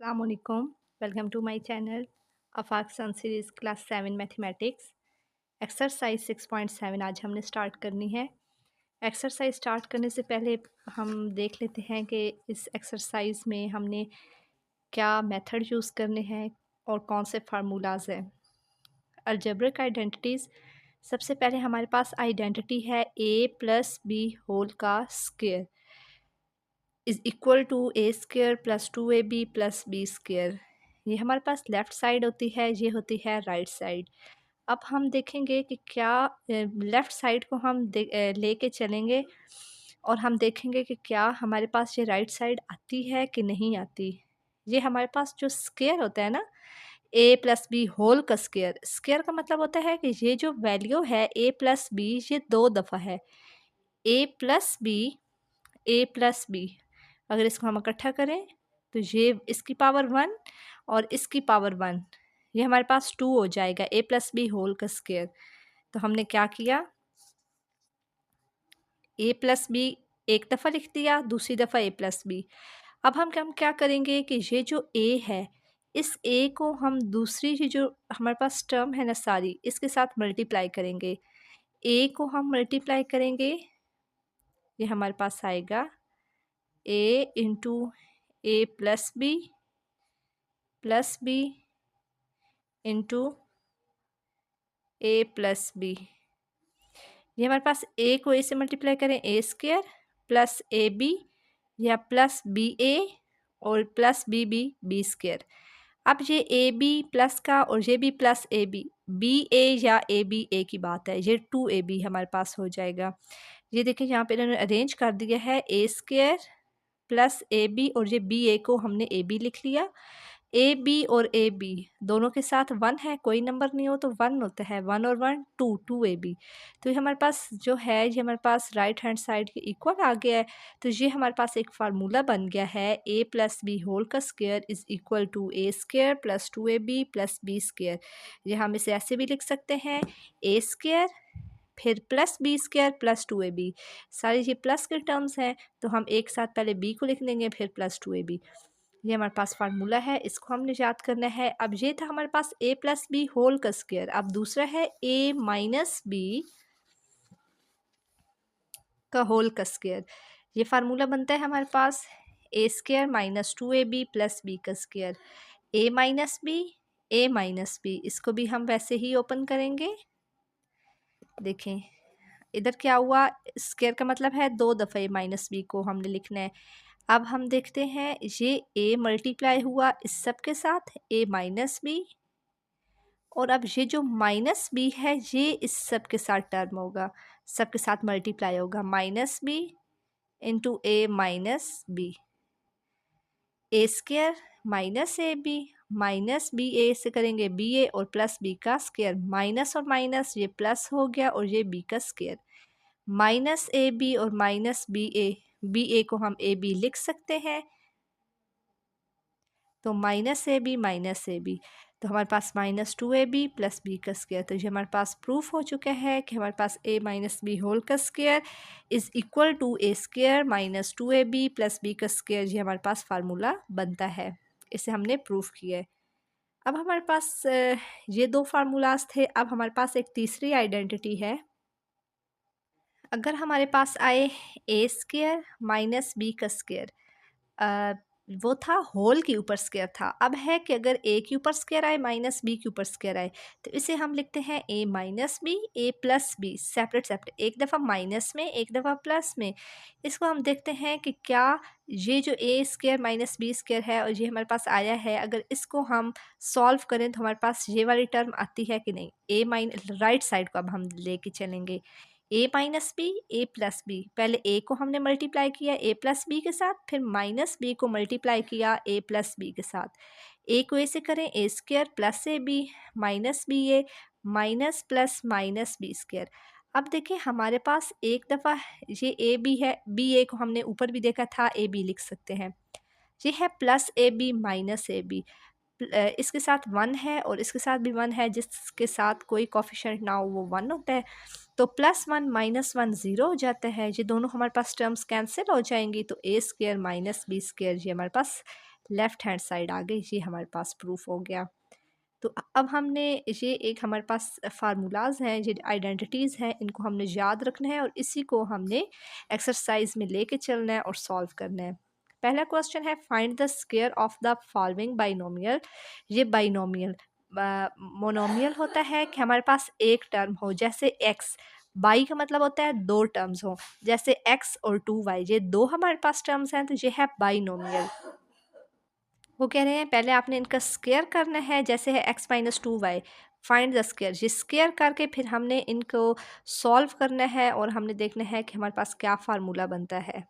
Assalamualaikum. Welcome to my channel Afaq Sun Series Class 7 Mathematics. Exercise 6.7 आज हमने start करनी है। एक्सरसाइज स्टार्ट करने से पहले हम देख लेते हैं कि इस एक्सरसाइज में हमने क्या मेथड यूज़ करने हैं और कौन से फार्मूलाज हैं। अलजेब्रिक आइडेंटिटीज़, सबसे पहले हमारे पास आइडेंटिटी है a प्लस बी होल का square is equal to A square plus 2ab plus B square. ये हमारे पास लेफ़्ट साइड होती है, ये होती है राइट साइड। अब हम देखेंगे कि क्या लेफ़्ट साइड को हम लेके चलेंगे और हम देखेंगे कि क्या हमारे पास ये राइट साइड आती है कि नहीं आती। ये हमारे पास जो स्क्वायर होता है ना, ए प्लस बी होल का स्क्वायर, स्क्वायर का मतलब होता है कि ये जो वैल्यू है ए प्लस बी ये 2 दफ़ा है। A plus B, A plus B, अगर इसको हम इकट्ठा करें तो ये इसकी पावर 1 और इसकी पावर 1, ये हमारे पास 2 हो जाएगा ए प्लस बी होल का स्क्वायर। तो हमने क्या किया, ए प्लस बी एक दफ़ा लिख दिया, दूसरी दफ़ा ए प्लस बी। अब हम क्या करेंगे कि ये जो ए है, इस ए को हम दूसरी ही जो हमारे पास टर्म है ना सारी, इसके साथ मल्टीप्लाई करेंगे। ए को हम मल्टीप्लाई करेंगे, ये हमारे पास आएगा A into A plus B into A plus B. ये हमारे पास ए को ए से मल्टीप्लाई करें A square plus A B या प्लस बी ए और plus B B B square. अब ये ए बी प्लस का और ये भी प्लस ए बी ए या ए बी ए की बात है, ये 2ab हमारे पास हो जाएगा। ये देखिए यहाँ पे इन्होंने अरेंज कर दिया है A square plus A B और ये बी ए को हमने ए बी लिख लिया। ए बी और ए बी दोनों के साथ 1 है, कोई नंबर नहीं हो तो 1 होता है, 1 और 1 2 ए बी। तो ये हमारे पास जो है, ये हमारे पास राइट हैंड साइड के इक्वल आ गया है। तो ये हमारे पास एक फार्मूला बन गया है, ए प्लस बी होल का square is equal to A square plus 2ab plus B square. ये हम इसे ऐसे भी लिख सकते हैं, ए स्क्वायर फिर plus B square plus 2ab। सारी ये प्लस के टर्म्स हैं, तो हम एक साथ पहले बी को लिख देंगे फिर प्लस 2ab। ये हमारे पास फार्मूला है, इसको हमने याद करना है। अब ये था हमारे पास ए प्लस बी होल का स्क्वायर, अब दूसरा है ए माइनस बी का होल का स्क्वायर। ये फार्मूला बनता है हमारे पास A square minus 2ab plus B का स्क्वायर। ए माइनस बी, इसको भी हम वैसे ही ओपन करेंगे। देखें इधर क्या हुआ, स्क्वायर का मतलब है 2 दफ़ा ए माइनस बी को हमने लिखना है। अब हम देखते हैं, ये ए मल्टीप्लाई हुआ इस सब के साथ ए माइनस बी, और अब ये जो माइनस बी है ये इस सब के साथ टर्म होगा, सब के साथ मल्टीप्लाई होगा, minus B into A minus B. A square minus A B, minus B A से करेंगे बी ए और प्लस बी का स्क्वायर, माइनस और माइनस ये प्लस हो गया और ये बी का स्क्वायर। माइनस ए बी और माइनस बी ए को हम ए बी लिख सकते हैं, तो माइनस ए बी, तो हमारे पास माइनस 2ab प्लस बी का स्क्वायर। तो ये हमारे पास प्रूफ हो चुका है कि हमारे पास ए माइनस बी होल का square is equal to A square minus 2ab plus B का स्क्वायर। ये हमारे पास फार्मूला बनता है, इसे हमने प्रूफ किया है। अब हमारे पास ये 2 फार्मूलाज थे, अब हमारे पास एक तीसरी आइडेंटिटी है। अगर हमारे पास आए ए स्क्वायर माइनस बी का स्क्वायर, वो था होल के ऊपर स्क्वायर था। अब है कि अगर ए के ऊपर स्क्वायर आए माइनस बी के ऊपर स्क्वायर आए, तो इसे हम लिखते हैं ए माइनस बी ए प्लस बी, सेपरेट सेपरेट, एक दफ़ा माइनस में एक दफ़ा प्लस में। इसको हम देखते हैं कि क्या ये जो ए स्क्वायर माइनस बी स्क्वायर है और ये हमारे पास आया है, अगर इसको हम सॉल्व करें तो हमारे पास ये वाली टर्म आती है कि नहीं। ए माइनस राइट साइड को अब हम लेके चलेंगे, ए माइनस बी ए प्लस बी, पहले ए को हमने मल्टीप्लाई किया ए प्लस बी के साथ, फिर माइनस बी को मल्टीप्लाई किया ए प्लस बी के साथ। ए को ए से करें A square plus A B minus B A minus plus minus B square. अब देखिए हमारे पास एक दफ़ा ये ए बी है, बी ए को हमने ऊपर भी देखा था, ए बी लिख सकते हैं। ये है plus A B minus A B, इसके साथ 1 है और इसके साथ भी 1 है, जिसके साथ कोई कोफिशिएंट ना हो वो 1 होता है। तो +1 -1 ज़ीरो हो जाता है, ये दोनों हमारे पास टर्म्स कैंसिल हो जाएंगी, तो a square minus B square ये हमारे पास लेफ़्ट हैंड साइड आ गई। ये हमारे पास प्रूफ हो गया। तो अब हमने ये एक हमारे पास फार्मूलाज हैं, ये आइडेंटिटीज़ हैं, इनको हमने याद रखना है और इसी को हमने एक्सरसाइज में लेके चलना है और सॉल्व करना है। पहला क्वेश्चन है find the square of the following binomial. ये बाइनोमियल मोनोमियल होता है कि हमारे पास एक टर्म हो, जैसे एक्स। बाई का मतलब होता है दो टर्म्स हो, जैसे एक्स और टू वाई, ये दो हमारे पास टर्म्स हैं तो ये है बाइनोमियल। वो कह रहे हैं पहले आपने इनका स्क्वायर करना है, जैसे है X minus two Y, find the square. ये स्क्वायर करके फिर हमने इनको सॉल्व करना है और हमने देखना है कि हमारे पास क्या फार्मूला बनता है।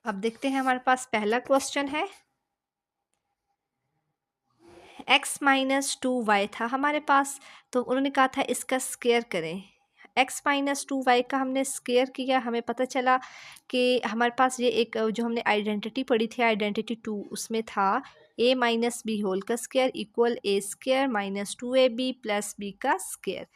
अब देखते हैं, हमारे पास पहला क्वेश्चन है एक्स माइनस टू वाई था हमारे पास, तो उन्होंने कहा था इसका स्क्वायर करें। एक्स माइनस टू वाई का हमने स्क्वायर किया, हमें पता चला कि हमारे पास ये एक जो हमने आइडेंटिटी पढ़ी थी आइडेंटिटी टू, उसमें था ए माइनस बी होल का square equal A square minus two A B plus B का स्क्वायर।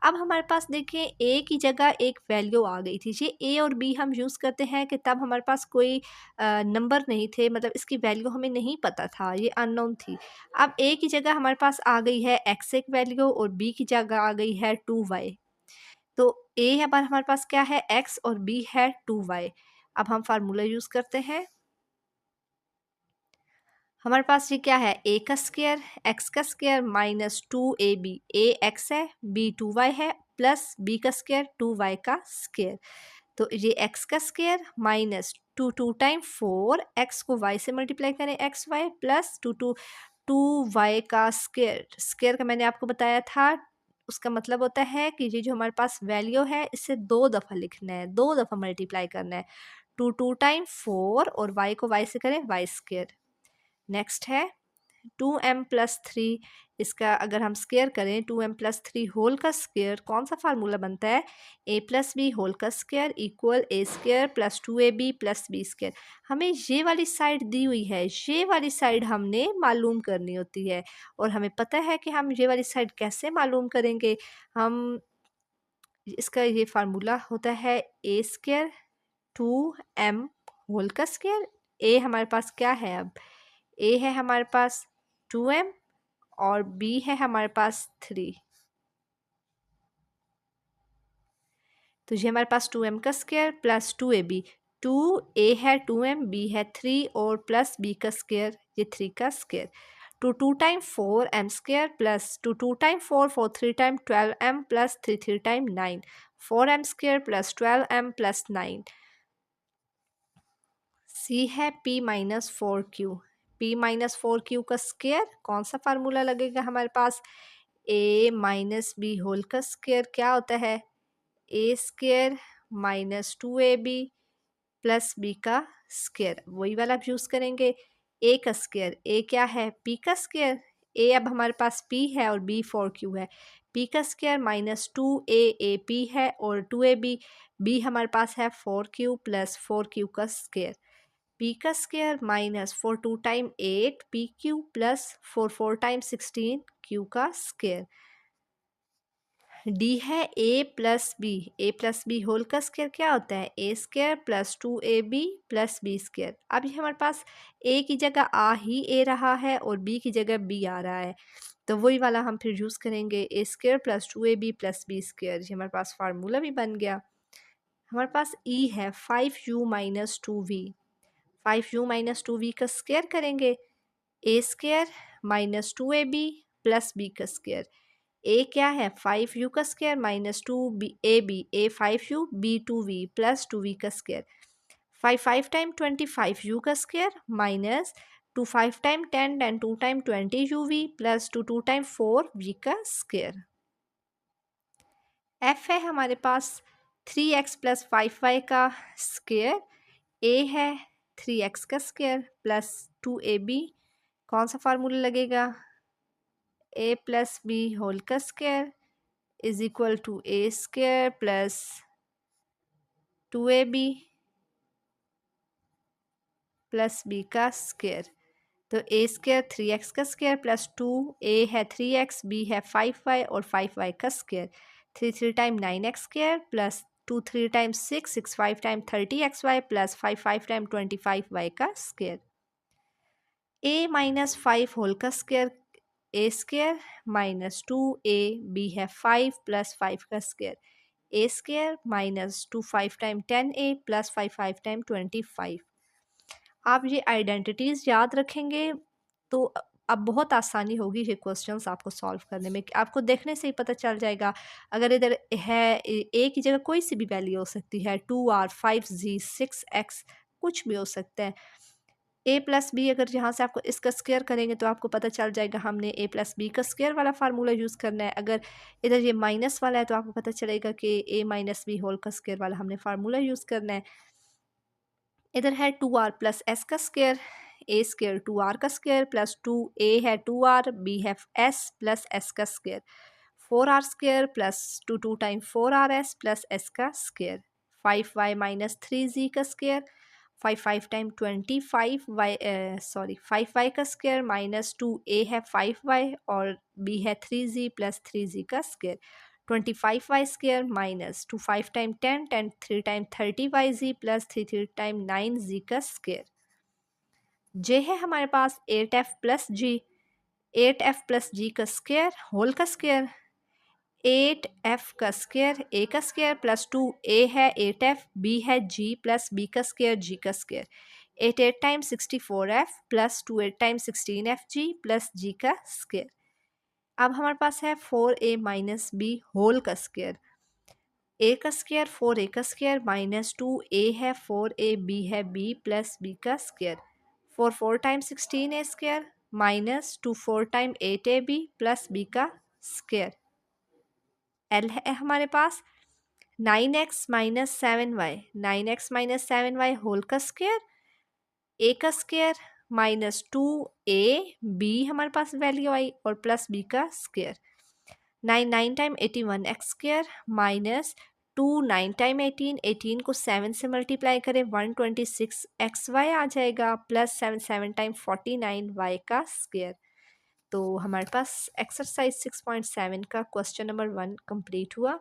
अब हमारे पास देखिए ए की जगह एक वैल्यू आ गई थी। ये ए और बी हम यूज़ करते हैं कि तब हमारे पास कोई नंबर नहीं थे, मतलब इसकी वैल्यू हमें नहीं पता था, ये अननोन थी। अब ए की जगह हमारे पास आ गई है एक्स एक वैल्यू और बी की जगह आ गई है टू वाई। तो ए है पर हमारे पास क्या है एक्स और बी है टू वाई। अब हम फार्मूला यूज़ करते हैं। हमारे पास ये क्या है ए का स्क्वायर एक्स का square minus two A B, A X है बी टू वाई है प्लस बी का स्क्वायर टू वाई का स्क्वायर। तो ये एक्स का square minus two two time four, X को वाई से मल्टीप्लाई करें X Y plus two two two Y का स्क्वायर। स्क्वायर का मैंने आपको बताया था, उसका मतलब होता है कि ये जो हमारे पास वैल्यू है इसे दो दफ़ा लिखना है, दो दफ़ा मल्टीप्लाई करना है। टू टू टाइम फोर और वाई को वाई से करें वाई स्क्वायर। नेक्स्ट है टू एम प्लस थ्री, इसका अगर हम स्क्वायर करें two M plus three whole का स्क्वायर, कौन सा फार्मूला बनता है ए प्लस बी होल का square equal A square plus two A B plus B square. हमें ये वाली साइड दी हुई है, ये वाली साइड हमने मालूम करनी होती है और हमें पता है कि हम ये वाली साइड कैसे मालूम करेंगे। हम इसका ये फार्मूला होता है A square two M whole का स्क्वायर। ए हमारे पास क्या है, अब ए है हमारे पास टू एम और बी है हमारे पास थ्री। तो ये हमारे पास टू एम का स्क्वायर प्लस टू ए बी, टू ए है टू एम बी है थ्री और प्लस बी का स्क्वायर ये थ्री का square. Two two time four M square plus two two time four four three time twelve M plus three three time nine, four M square plus twelve M plus nine. C है P minus four Q, P minus four Q का square, कौन सा formula लगेगा हमारे पास A minus B whole का square क्या होता है A square minus two A B plus B का स्क्वायर, वही वाला आप यूज़ करेंगे। ए का स्क्वायर, ए क्या है पी का स्क्वायर, ए अब हमारे पास पी है और बी फोर क्यू है। पी का square minus two A P है और टू ए बी, बी हमारे पास है four Q plus four Q का स्क्वायर। पी का square minus four two time eight P Q plus four four time sixteen Q का स्क्वायर। डी है A plus B whole का स्क्वायर क्या होता है A square plus two A B plus B square. अब ये हमारे पास ए की जगह आ ही ए रहा है और बी की जगह बी आ रहा है, तो वही वाला हम फिर यूज़ करेंगे A square plus two A B plus B square. ये हमारे पास फार्मूला भी बन गया। हमारे पास ई है five U minus two V, five U minus two V का स्क्वायर करेंगे A square minus two A B plus B का स्क्वायर। ए क्या है फाइव यू का square minus two B A five U B two V plus two V का square. Five five time twenty five U का square minus two five time ten ten two time twenty U V plus two two time four v का square. F है हमारे पास three x plus five y का square, a है three x का square plus two ए b, कौन सा formula लगेगा ए प्लस बी होल का square is equal to A square plus two A B plus B का स्क्वायर। तो a square three x का स्क्वायर प्लस टू, ए है three x b है five y और फाइव वाई का square. Three three time nine X square plus 2 3 times 6 6 5 time 30 X Y plus 5 5 time 25 Y का square. A minus 5 whole का square A square minus 2a b है 5 plus 5 का square A square minus 2 5 time 10a plus 5 5 time 25। आप ये identities याद रखेंगे तो अब बहुत आसानी होगी ये क्वेश्चंस आपको सॉल्व करने में। आपको देखने से ही पता चल जाएगा। अगर इधर है ए की जगह कोई सी भी वैल्यू हो सकती है 2r 5z 6x कुछ भी हो सकता है। ए प्लस बी अगर यहाँ से आपको इसका स्क्वायर करेंगे तो आपको पता चल जाएगा हमने ए प्लस बी का स्क्वायर वाला फार्मूला यूज़ करना है। अगर इधर ये माइनस वाला है तो आपको पता चलेगा कि ए माइनस बी होल का स्क्वायर वाला हमने फार्मूला यूज़ करना है। इधर है 2r प्लस एस का स्क्वायर ए स्क्वायर 2r का स्क्वायर प्लस 2a है 2r b है s प्लस s का square 4r square plus 2 time 4rs plus s का स्क्वायर 5y माइनस 3z का स्क्वायर 5 5 टाइम 25y 5y का square minus 2a है 5y और b है 3z प्लस 3z का square 25y square minus 2 5 time 10 10 3 time 30yz plus 3 3 time 9z का square. j है हमारे पास 8f plus g 8f plus g का स्क्वायर होल का स्क्वायर 8f का स्क्वायर a का स्क्वायर प्लस 2a है 8f b है g प्लस b का स्क्वायर g का square 8 8 time 64f plus 2 8 time 16fg plus g का स्क्वायर। अब हमारे पास है 4a माइनस बी होल का स्क्वायर ए का स्क्वायर 4a का स्क्वायर माइनस 2a है 4a b है b प्लस b का square 4 4 time 16a square minus 2 4 time 8ab plus b का स्क्वायर। एल है हमारे पास 9x minus 7y 9x minus 7y whole का स्क्वायर ए का स्क्वायर माइनस 2a b हमारे पास वैल्यू आई और प्लस b का square 9 9 time 81 x square minus 2 9 time 18 18 को 7 से मल्टीप्लाई करें 126 एक्स वाई आ जाएगा प्लस 7 7 टाइम 49 वाई का स्क्वायर। तो हमारे पास एक्सरसाइज 6.7 का क्वेश्चन नंबर 1 कंप्लीट हुआ।